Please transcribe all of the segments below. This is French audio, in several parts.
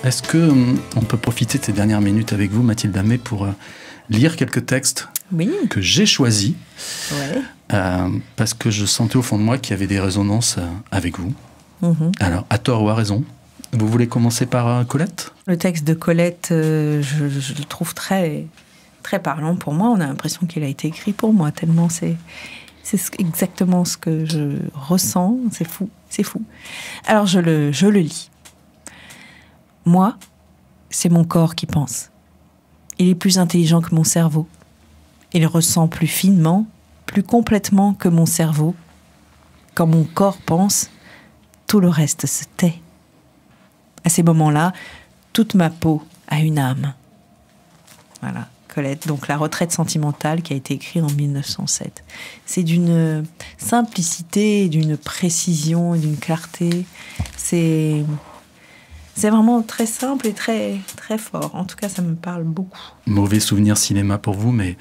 Est-ce que on peut profiter de ces dernières minutes avec vous, Mathilde Amé, pour lire quelques textes que j'ai choisis parce que je sentais au fond de moi qu'il y avait des résonances avec vous. Alors, à tort ou à raison, vous voulez commencer par Colette ? Le texte de Colette, je le trouve très, très parlant pour moi. On a l'impression qu'il a été écrit pour moi, tellement c'est exactement ce que je ressens. C'est fou, c'est fou. Alors, je le lis. Moi, c'est mon corps qui pense. Il est plus intelligent que mon cerveau. Il ressent plus finement, plus complètement que mon cerveau. Quand mon corps pense, tout le reste se tait. À ces moments-là, toute ma peau a une âme. Voilà, Colette. Donc La retraite sentimentale qui a été écrite en 1907. C'est d'une simplicité, d'une précision, d'une clarté. C'est vraiment très simple et très, très fort. En tout cas, ça me parle beaucoup. Mauvais souvenir cinéma pour vous, mais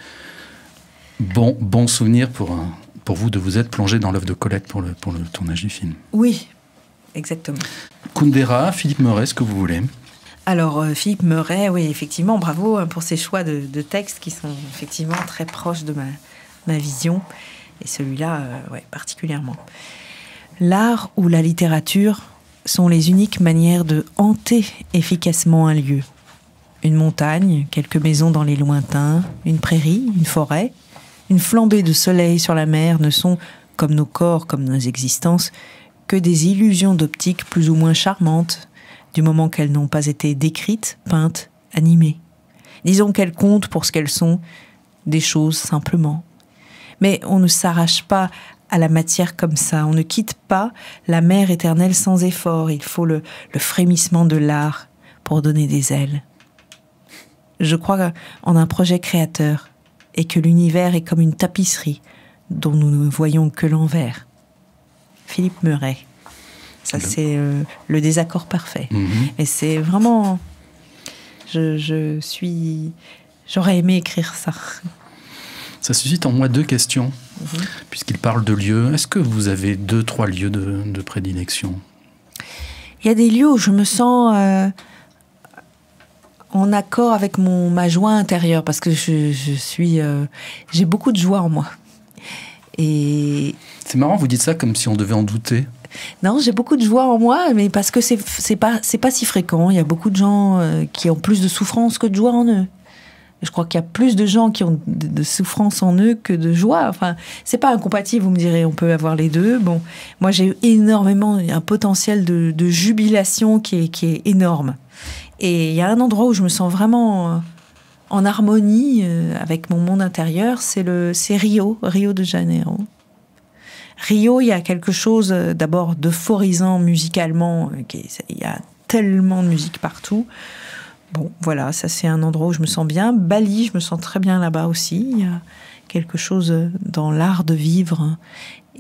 bon souvenir pour vous de vous être plongé dans l'œuvre de Colette pour le tournage du film. Oui, exactement. Kundera, Philippe Meuret, ce que vous voulez. Alors, Philippe Meuret, oui, effectivement, bravo pour ces choix de textes qui sont effectivement très proches de ma vision. Et celui-là, particulièrement. L'art ou la littérature sont les uniques manières de hanter efficacement un lieu. Une montagne, quelques maisons dans les lointains, une prairie, une forêt, une flambée de soleil sur la mer ne sont, comme nos corps, comme nos existences, que des illusions d'optique plus ou moins charmantes, du moment qu'elles n'ont pas été décrites, peintes, animées. Disons qu'elles comptent pour ce qu'elles sont, des choses simplement. Mais on ne s'arrache pas à la matière comme ça. On ne quitte pas la mer éternelle sans effort. Il faut le frémissement de l'art pour donner des ailes. Je crois en un projet créateur et que l'univers est comme une tapisserie dont nous ne voyons que l'envers. Philippe Meuret. Ça, c'est le désaccord parfait. Et c'est vraiment... J'aurais aimé écrire ça. Ça suscite en moi deux questions, puisqu'il parle de lieux. Est-ce que vous avez 2-3 lieux de prédilection ? Il y a des lieux où je me sens en accord avec ma joie intérieure, parce que j'ai beaucoup de joie en moi. Et c'est marrant, vous dites ça comme si on devait en douter. Non, j'ai beaucoup de joie en moi, mais parce que c'est pas si fréquent. Il y a beaucoup de gens qui ont plus de souffrance que de joie en eux. Je crois qu'il y a plus de gens qui ont de souffrance en eux que de joie. Enfin, c'est pas incompatible, vous me direz, on peut avoir les deux. Bon, moi, j'ai énormément un potentiel de jubilation qui est énorme. Et il y a un endroit où je me sens vraiment en harmonie avec mon monde intérieur, c'est Rio de Janeiro. Rio, il y a quelque chose d'abord d'euphorisant musicalement. Il y a tellement de musique partout. Bon, voilà, ça c'est un endroit où je me sens bien. Bali, je me sens très bien là-bas aussi. Il y a quelque chose dans l'art de vivre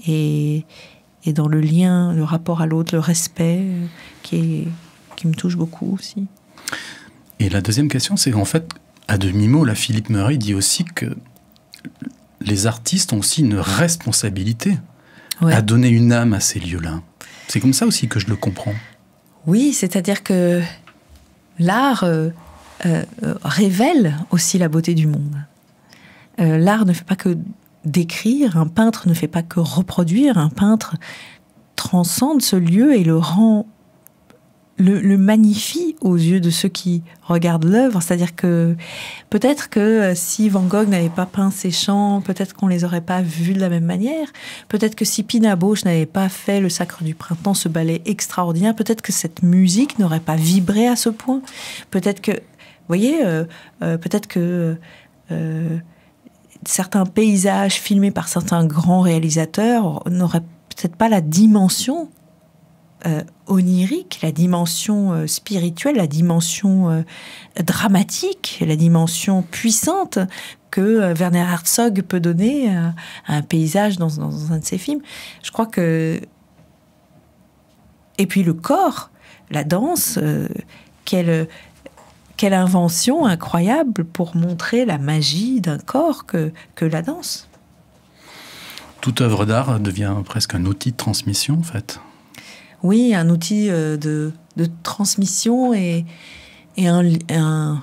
et dans le lien, le rapport à l'autre, le respect qui me touche beaucoup aussi. Et la deuxième question, c'est qu'en fait, à demi-mot, là, Philippe Meuret dit aussi que les artistes ont aussi une responsabilité à donner une âme à ces lieux-là. C'est comme ça aussi que je le comprends. Oui, c'est-à-dire que l'art révèle aussi la beauté du monde. L'art ne fait pas que décrire, un peintre ne fait pas que reproduire, un peintre transcende ce lieu et le magnifie aux yeux de ceux qui regardent l'œuvre. C'est-à-dire que peut-être que si Van Gogh n'avait pas peint ses champs, peut-être qu'on les aurait pas vus de la même manière. Peut-être que si Pina Bausch n'avait pas fait le Sacre du Printemps, ce ballet extraordinaire, peut-être que cette musique n'aurait pas vibré à ce point. Peut-être que, vous voyez, peut-être que certains paysages filmés par certains grands réalisateurs n'auraient peut-être pas la dimension onirique, la dimension spirituelle, la dimension dramatique, la dimension puissante que Werner Herzog peut donner à un paysage dans un de ses films. Je crois que... Et puis le corps, la danse, quelle invention incroyable pour montrer la magie d'un corps que la danse. Toute œuvre d'art devient presque un outil de transmission, en fait. Oui, un outil de transmission et un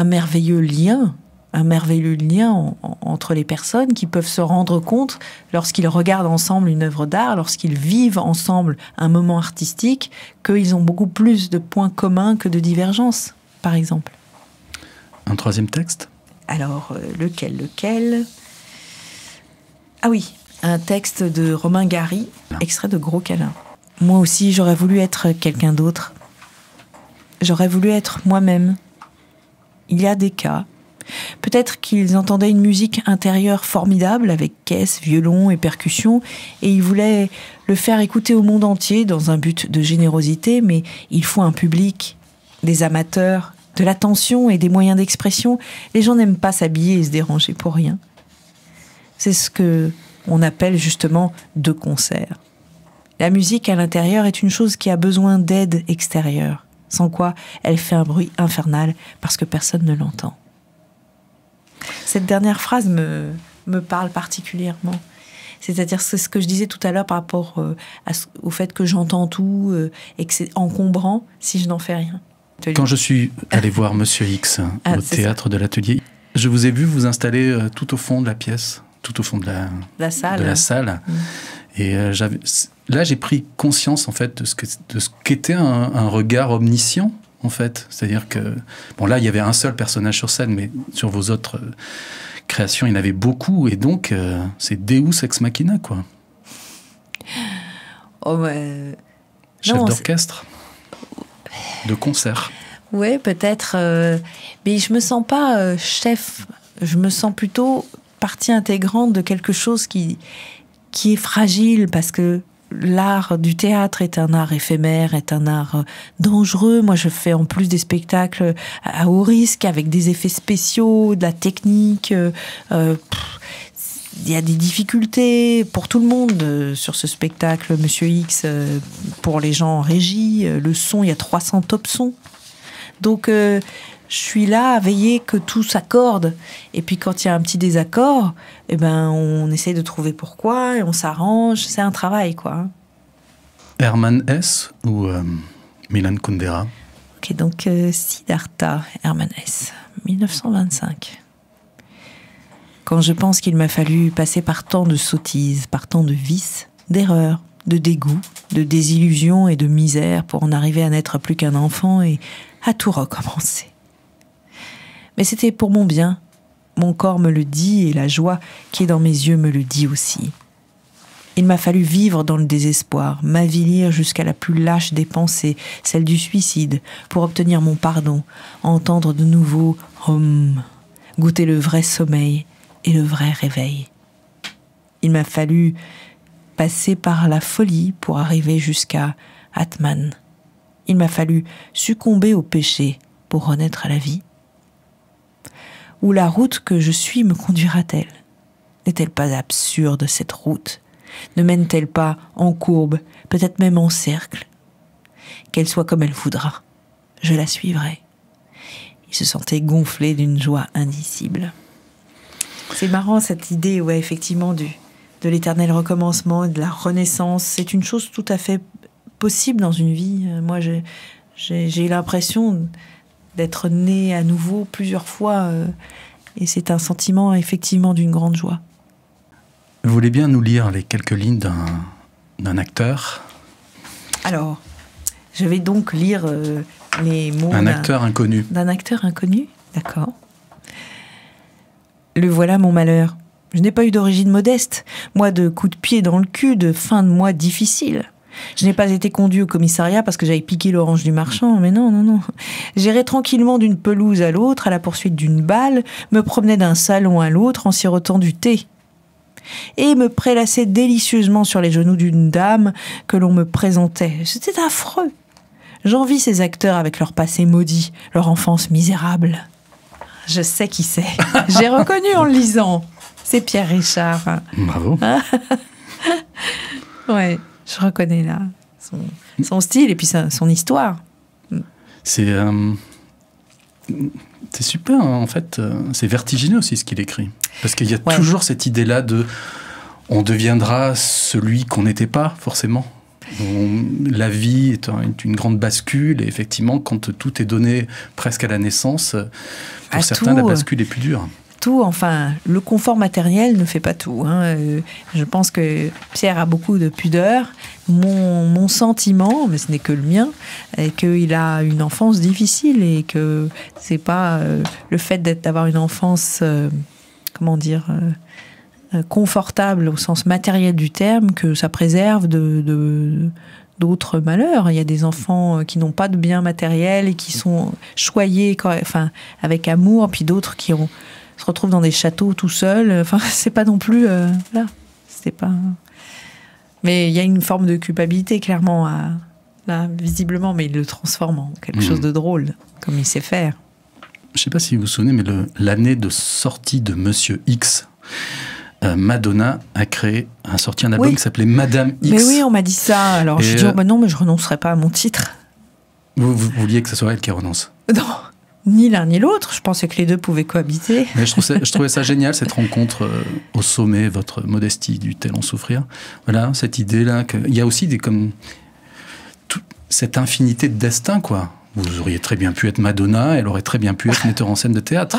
merveilleux lien. Un merveilleux lien entre les personnes qui peuvent se rendre compte, lorsqu'ils regardent ensemble une œuvre d'art, lorsqu'ils vivent ensemble un moment artistique, qu'ils ont beaucoup plus de points communs que de divergences, par exemple. Un troisième texte ? Alors, lequel ? Ah oui, un texte de Romain Gary, extrait de Gros câlin. Moi aussi, j'aurais voulu être quelqu'un d'autre. J'aurais voulu être moi-même. Il y a des cas. Peut-être qu'ils entendaient une musique intérieure formidable avec caisse, violon et percussions, et ils voulaient le faire écouter au monde entier dans un but de générosité, mais il faut un public, des amateurs, de l'attention et des moyens d'expression. Les gens n'aiment pas s'habiller et se déranger pour rien. C'est ce que on appelle justement de concert. La musique à l'intérieur est une chose qui a besoin d'aide extérieure, sans quoi elle fait un bruit infernal parce que personne ne l'entend. Cette dernière phrase me parle particulièrement. C'est-à-dire, c'est ce que je disais tout à l'heure par rapport au fait que j'entends tout et que c'est encombrant si je n'en fais rien. Quand je suis allé voir Monsieur X au théâtre de l'Atelier, je vous ai vu vous installer tout au fond de la pièce, tout au fond de la salle. Et là, j'ai pris conscience en fait de ce qu'était un regard omniscient. En fait, c'est-à-dire que bon là il y avait un seul personnage sur scène, mais sur vos autres créations il y en avait beaucoup, et donc c'est Deus ex machina quoi. Chef d'orchestre, de concert. Ouais, peut-être, mais je me sens pas chef. Je me sens plutôt partie intégrante de quelque chose qui est fragile, parce que l'art du théâtre est un art éphémère, est un art dangereux. Moi, je fais en plus des spectacles à haut risque, avec des effets spéciaux, de la technique. Il y a des difficultés pour tout le monde sur ce spectacle, Monsieur X, pour les gens en régie. Le son, il y a 300 top sons. Donc, je suis là à veiller que tout s'accorde. Et puis, quand il y a un petit désaccord, eh ben, on essaye de trouver pourquoi et on s'arrange. C'est un travail, quoi. Hermann Hesse ou Milan Kundera? Ok, donc Siddhartha, Hermann Hesse, 1925. Quand je pense qu'il m'a fallu passer par tant de sottises, par tant de vices, d'erreurs, de dégoûts, de désillusions et de misère pour en arriver à n'être plus qu'un enfant et à tout recommencer. Mais c'était pour mon bien. Mon corps me le dit et la joie qui est dans mes yeux me le dit aussi. Il m'a fallu vivre dans le désespoir, m'avilir jusqu'à la plus lâche des pensées, celle du suicide, pour obtenir mon pardon, entendre de nouveau « Hum », goûter le vrai sommeil et le vrai réveil. Il m'a fallu passer par la folie pour arriver jusqu'à Atman. Il m'a fallu succomber au péché pour renaître à la vie. Où la route que je suis me conduira-t-elle? N'est-elle pas absurde, cette route? Ne mène-t-elle pas en courbe, peut-être même en cercle? Qu'elle soit comme elle voudra, je la suivrai. Il se sentait gonflé d'une joie indicible. C'est marrant cette idée, ouais, effectivement, de l'éternel recommencement et de la renaissance. C'est une chose tout à fait possible dans une vie. Moi, j'ai l'impression d'être né à nouveau plusieurs fois, et c'est un sentiment effectivement d'une grande joie. Vous voulez bien nous lire les quelques lignes d'un acteur? Alors, je vais donc lire les mots d'un acteur inconnu. D'un acteur inconnu, d'accord. Le voilà mon malheur. Je n'ai pas eu d'origine modeste, moi de coups de pied dans le cul, de fin de mois difficile. Je n'ai pas été conduit au commissariat parce que j'avais piqué l'orange du marchand, mais non. J'irais tranquillement d'une pelouse à l'autre, à la poursuite d'une balle, me promenais d'un salon à l'autre en sirotant du thé. Et me prélassais délicieusement sur les genoux d'une dame que l'on me présentait. C'était affreux. J'envie ces acteurs avec leur passé maudit, leur enfance misérable. Je sais qui c'est. J'ai reconnu en le lisant. C'est Pierre Richard. Bravo. Ouais, je reconnais là son style et puis son histoire. C'est super, en fait. C'est vertigineux aussi ce qu'il écrit. Parce qu'il y a toujours cette idée-là de... On deviendra celui qu'on n'était pas, forcément. La vie est une grande bascule, et effectivement, quand tout est donné presque à la naissance, pour certains, la bascule est plus dure. Tout, enfin, le confort matériel ne fait pas tout. Hein. Je pense que Pierre a beaucoup de pudeur. Mon sentiment, mais ce n'est que le mien, est qu'il a une enfance difficile et que c'est pas le fait d'avoir une enfance, confortable au sens matériel du terme, que ça préserve d'autres malheurs. Il y a des enfants qui n'ont pas de biens matériels et qui sont choyés, avec amour, puis d'autres qui se retrouvent dans des châteaux tout seuls. Enfin, c'est pas non plus là. C'est pas. Mais il y a une forme de culpabilité clairement là, visiblement, mais il le transforme en quelque chose de drôle, comme il sait faire. Je sais pas si vous vous souvenez, mais l'année de sortie de Monsieur X, Madonna a sorti un album qui s'appelait Madame X. Mais oui, on m'a dit ça. Alors je dis non, mais je renoncerai pas à mon titre. Vous vouliez que ce soit elle qui renonce? Non. Ni l'un ni l'autre, je pensais que les deux pouvaient cohabiter. Mais je trouvais ça génial, cette rencontre au sommet, votre modestie du tel en souffrir. Voilà, cette idée-là, qu'il y a aussi cette infinité de destin, quoi. Vous auriez très bien pu être Madonna, elle aurait très bien pu être metteur en scène de théâtre.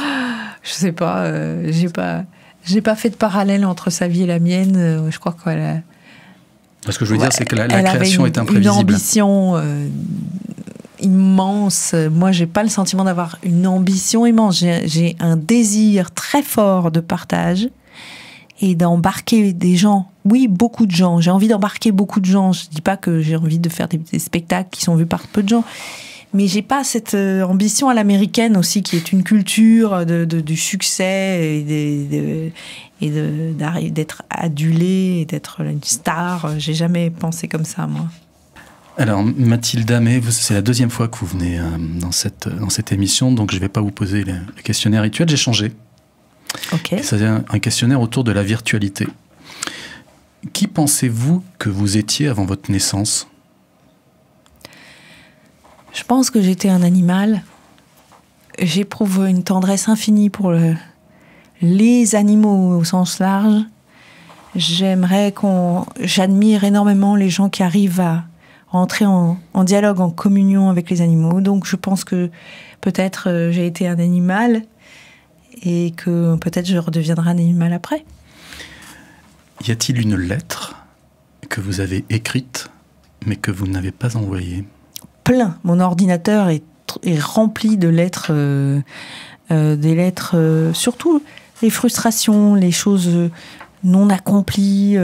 Je sais pas, j'ai pas fait de parallèle entre sa vie et la mienne. Je crois qu'elle a... Ce que je veux dire, c'est que la création est imprévisible. Une ambition immense. Moi, j'ai pas le sentiment d'avoir une ambition immense. J'ai un désir très fort de partage et d'embarquer des gens. Oui, beaucoup de gens. J'ai envie d'embarquer beaucoup de gens. Je dis pas que j'ai envie de faire des spectacles qui sont vus par peu de gens. Mais j'ai pas cette ambition à l'américaine aussi, qui est une culture du succès et d'être adulé et d'être une star. J'ai jamais pensé comme ça, moi. Alors, Mathilde Damet, c'est la deuxième fois que vous venez dans cette émission, donc je ne vais pas vous poser le questionnaire rituel, j'ai changé. Ok. C'est un questionnaire autour de la virtualité. Qui pensez-vous que vous étiez avant votre naissance? Je pense que j'étais un animal. J'éprouve une tendresse infinie pour les animaux au sens large. J'admire énormément les gens qui arrivent à rentrer en dialogue, en communion avec les animaux. Donc je pense que peut-être j'ai été un animal et que peut-être je redeviendrai un animal après. Y a-t-il une lettre que vous avez écrite mais que vous n'avez pas envoyée? Plein. Mon ordinateur est rempli de lettres, des lettres, surtout les frustrations, les choses non accomplies,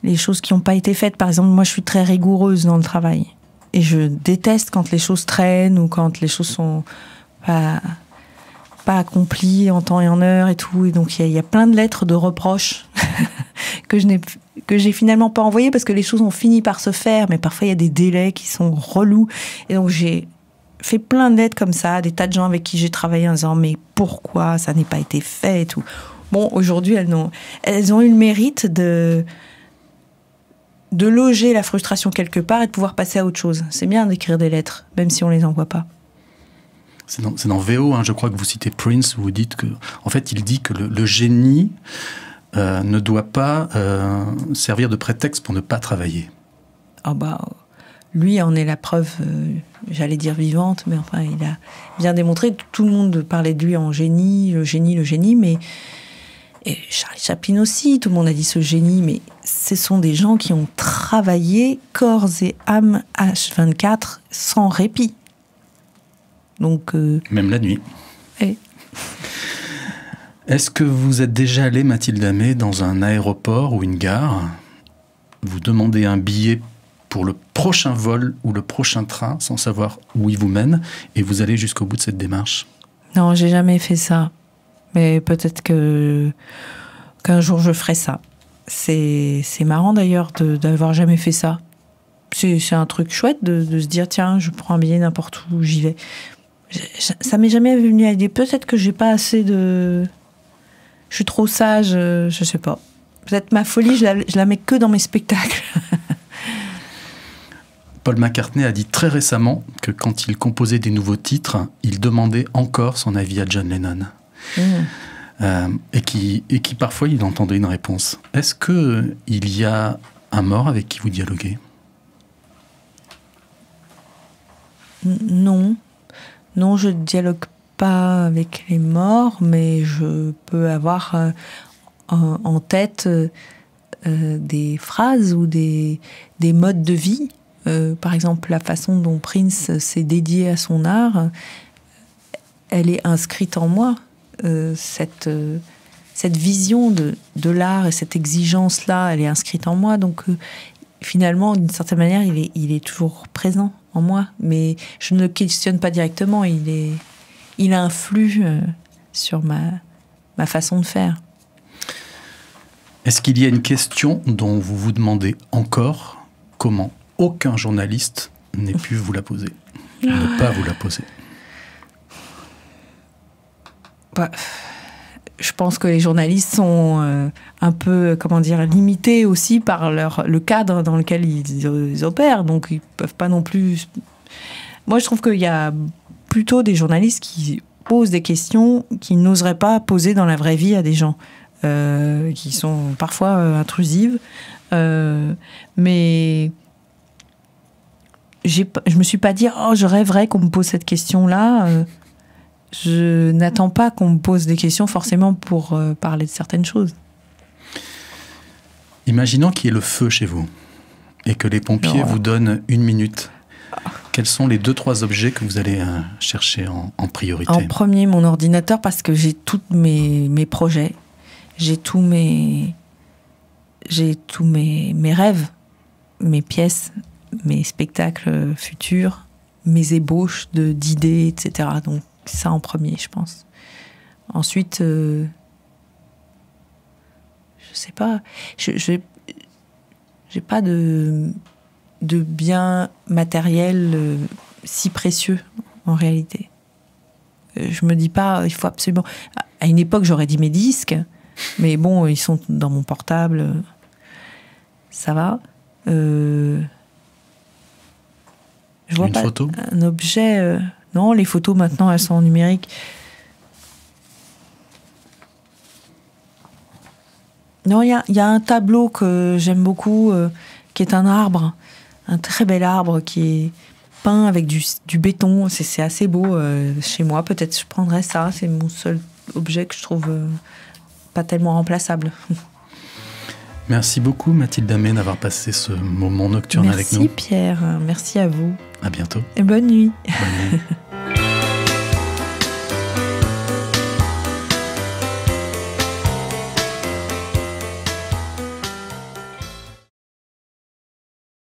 les choses qui n'ont pas été faites. Par exemple, moi, je suis très rigoureuse dans le travail. Et je déteste quand les choses traînent ou quand les choses sont pas accomplies en temps et en heure et tout. Et donc, il y a plein de lettres de reproches que j'ai finalement pas envoyées parce que les choses ont fini par se faire. Mais parfois, il y a des délais qui sont relous. Et donc, j'ai fait plein de lettres comme ça, des tas de gens avec qui j'ai travaillé en disant « Mais pourquoi ça n'a pas été fait ?» et tout. Bon, aujourd'hui, elles ont eu le mérite de loger la frustration quelque part et de pouvoir passer à autre chose. C'est bien d'écrire des lettres, même si on les envoie pas. C'est dans VO, hein, je crois que vous citez Prince, où vous dites que, en fait, il dit que le génie ne doit pas servir de prétexte pour ne pas travailler. Ah bah, lui en est la preuve, j'allais dire vivante, mais enfin, il a bien démontré. Tout le monde parlait de lui en génie, le génie, mais et Charlie Chaplin aussi, tout le monde a dit ce génie, mais ce sont des gens qui ont travaillé corps et âme H24 sans répit. Donc, même la nuit. Oui. Est-ce que vous êtes déjà allé, Mathilde Damet, dans un aéroport ou une gare? Vous demandez un billet pour le prochain vol ou le prochain train, sans savoir où il vous mène, et vous allez jusqu'au bout de cette démarche? Non, j'ai jamais fait ça. Mais peut-être qu'un jour je ferai ça. C'est marrant d'ailleurs d'avoir jamais fait ça. C'est un truc chouette de se dire tiens, je prends un billet n'importe où, j'y vais. Ça m'est jamais venu à l'idée. Peut-être que j'ai pas assez de... Je suis trop sage, je sais pas. Peut-être ma folie, je la mets que dans mes spectacles. Paul McCartney a dit très récemment que quand il composait des nouveaux titres, il demandait encore son avis à John Lennon. Et qui parfois il entendait une réponse. Est-ce qu'il y a un mort avec qui vous dialoguez? Non. Non, je ne dialogue pas avec les morts, mais je peux avoir en tête des phrases ou des modes de vie. Par exemple, la façon dont Prince s'est dédié à son art, elle est inscrite en moi. Cette vision de l'art et cette exigence-là, elle est inscrite en moi. Donc, finalement, d'une certaine manière, il est toujours présent en moi. Mais je ne le questionne pas directement. Il influe sur ma façon de faire. Est-ce qu'il y a une question dont vous vous demandez encore comment aucun journaliste n'ait pu vous la poser, ne pas vous la poser? Je pense que les journalistes sont un peu, comment dire, limités aussi par le cadre dans lequel ils opèrent. Donc, ils peuvent pas non plus... Moi, je trouve qu'il y a plutôt des journalistes qui posent des questions qu'ils n'oseraient pas poser dans la vraie vie à des gens, qui sont parfois intrusives. Mais je me suis pas dit « Oh, je rêverais qu'on me pose cette question-là ». Je n'attends pas qu'on me pose des questions forcément pour parler de certaines choses. Imaginons qu'il y ait le feu chez vous et que les pompiers vous donnent 1 minute. Quels sont les 2-3 objets que vous allez chercher en priorité? En premier, mon ordinateur, parce que j'ai tous mes projets, j'ai tous mes rêves, mes pièces, mes spectacles futurs, mes ébauches d'idées, etc. Donc, ça en premier, je pense. Ensuite, je sais pas. J'ai pas de biens matériels si précieux en réalité. Je me dis pas, il faut absolument. À une époque, j'aurais dit mes disques, mais bon, ils sont dans mon portable. Ça va. Je vois une pas photo? Un objet. Non, les photos maintenant, elles sont en numérique. Non, il y a un tableau que j'aime beaucoup, qui est un arbre, un très bel arbre qui est peint avec du béton. C'est assez beau chez moi. Peut-être je prendrais ça. C'est mon seul objet que je trouve pas tellement remplaçable. Merci beaucoup Mathilde Damet d'avoir passé ce moment nocturne avec nous. Merci Pierre, merci à vous. À bientôt. Et bonne nuit. Bonne nuit.